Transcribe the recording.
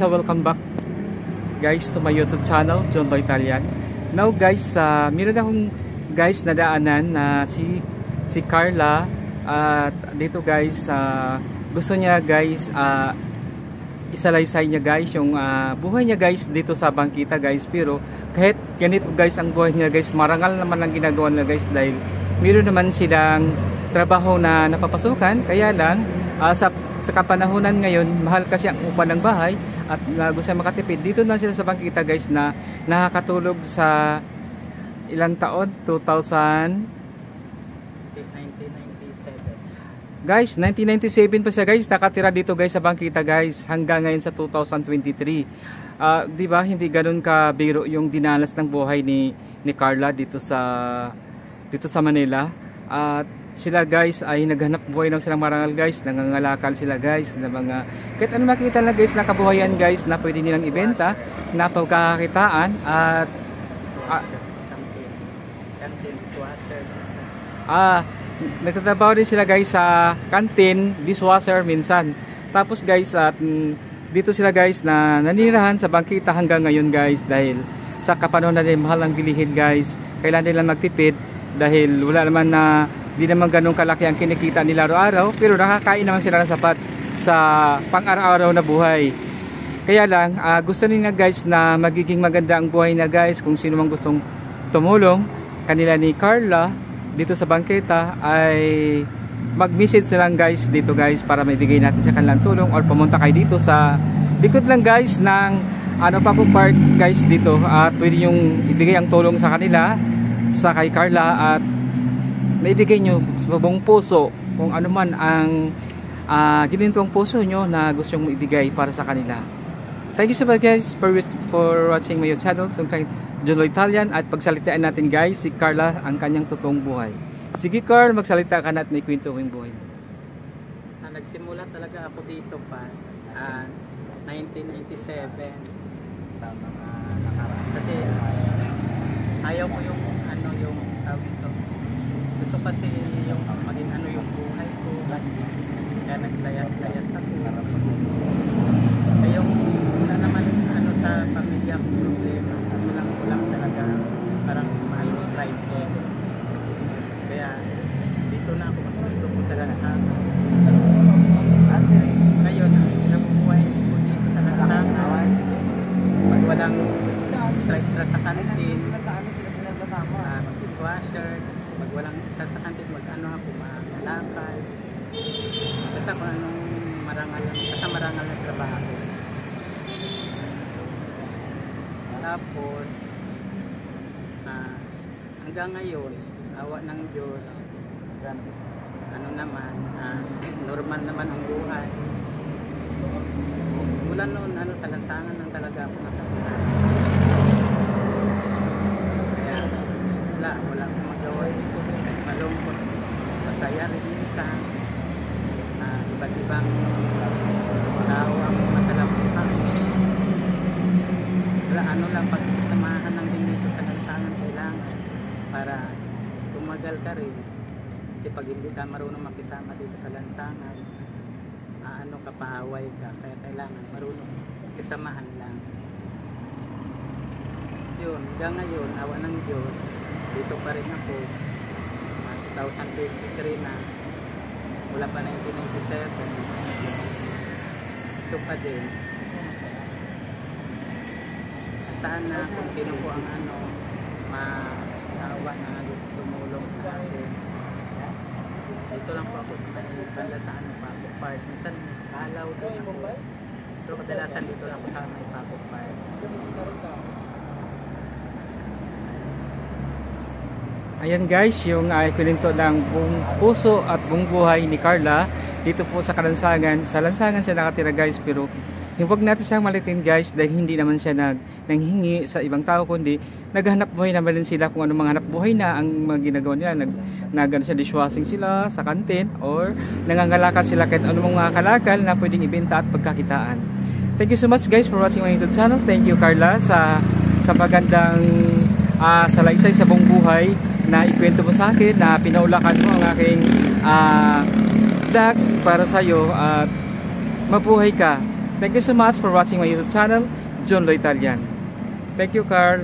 welcome back guys to my YouTube channel, John Lo Italian. Now guys, meron akong guys nadaanan na si Carla at dito guys, gusto niya guys isalaysay niya guys yung buhay niya guys dito sa bangkita guys. Pero kahit ganito guys ang buhay niya guys, marangal naman ang ginagawa nila guys dahil meron naman silang trabaho na napapasukan. Kaya lang sa kapanahunan ngayon, mahal kasi ang upa ng bahay at gusto makatipid. Dito na sila sa bangkita guys na nakakatulog sa ilang taon? 1997 guys, 1997 pa siya guys nakatira dito guys sa bangkita guys hanggang ngayon sa 2023. Diba hindi ganun ka biro yung dinanas ng buhay ni Carla dito sa Manila. At sila guys ay naghanap buhay ng silang marangal guys, nangangalakal sila guys na mga kahit ano makita na guys na kabuhayan guys na pwede nilang ibenta na pagkakakitaan. At nagtatrabaho din sila guys sa canteen, dishwasher minsan. Tapos guys dito sila guys na nanirahan sa bangkita hanggang ngayon guys dahil sa kapanahonan na mahal ang bilihin guys. Kailangan nila magtipid dahil wala naman na di naman ganun kalaki ang kinikita nila araw-araw, pero nakakain naman sila ng sapat sa pang-araw-araw na buhay. Kaya lang gusto nila guys na magiging maganda ang buhay na guys. Kung sino mang gustong tumulong kanila ni Carla dito sa bangketa ay mag-message na lang guys dito guys para maibigay natin sa kanilang tulong, or pumunta kayo dito sa likod lang guys ng Paco Park guys dito at pwede yung ibigay ang tulong sa kanila sa kay Carla at maibigay nyo sa buong puso kung ano man ang ginintong puso nyo na gusto nyo ibigay para sa kanila. Thank you so much guys for watching my YouTube channel, John Lo Italian. At pagsalitaan natin guys si Carla ang kanyang totoong buhay. Sige Carl, magsalita ka natin, ikwento mo yung buhay. Nagsimula talaga ako dito pa 1997 sa mga nakaraan. Kasi ayaw ko yung yung tawag ito. Gusto kasi yung maging yung buhay ko. Kaya naglayas-layas ako. Kaya yung wala naman sa pamilya ko problema. Kulang talaga. Parang mahal yung life ko. Kaya dito na ako mas gusto ko sa Lansangan. Ngayon, nabubuhay ko dito sa Lansangan. Pag walang extra sa kantin, mag-dishwasher, pag walang isa sa kantin, ako, magalakal. Basta kung anong marangal na trabaho. Tapos, hanggang ngayon, awa ng Diyos, normal naman ang buhay. Mula noon, sa Lansangan lang talaga ako nakatira. Kaya, wala akong magawa. Malungkot, masaya rin minsan. Iba't ibang tao ang masalamuhan. Lang pagsasamahan lang din dito sa Lansangan kailangan para tumagal ka rin. Kasi pag hindi ka marunong makisama dito sa Lansangan, kapaaway ka. Kaya kailangan marunong kisamahan lang. Yun, hanggang ngayon, awa ng Diyos, dito pa rin ako. 2023 na, wala pa 1997. Ito pa din. Sana kung sino po ang maawa na gusto tumulong sa atin. Dito lang po ako sa Paco Park. Minsan kalaw din ako. Pero kadalasan dito lang ako sa Paco Park. Ayan guys, yung kwento ng buong puso at buong buhay ni Carla dito po sa Lansangan. Sa Lansangan siya nakatira guys, pero huwag natin siyang malitin guys dahil hindi naman siya nanghingi sa ibang tao, kundi naghanap buhay naman din sila kung anong mga hanap buhay na ang mga ginagawa nila. Siya dishwashing sila sa kantin or nangangalakal sila kahit anong mga kalakal na pwedeng ibenta at pagkakitaan. Thank you so much guys for watching my YouTube channel. Thank you Carla sa magandang salaysay sa buong buhay na ikwento mo sa akin, na pinaulakan mo ang aking vlog para sa iyo at mabuhay ka. Thank you so much for watching my YouTube channel, John Lo Italian. Thank you, Carl.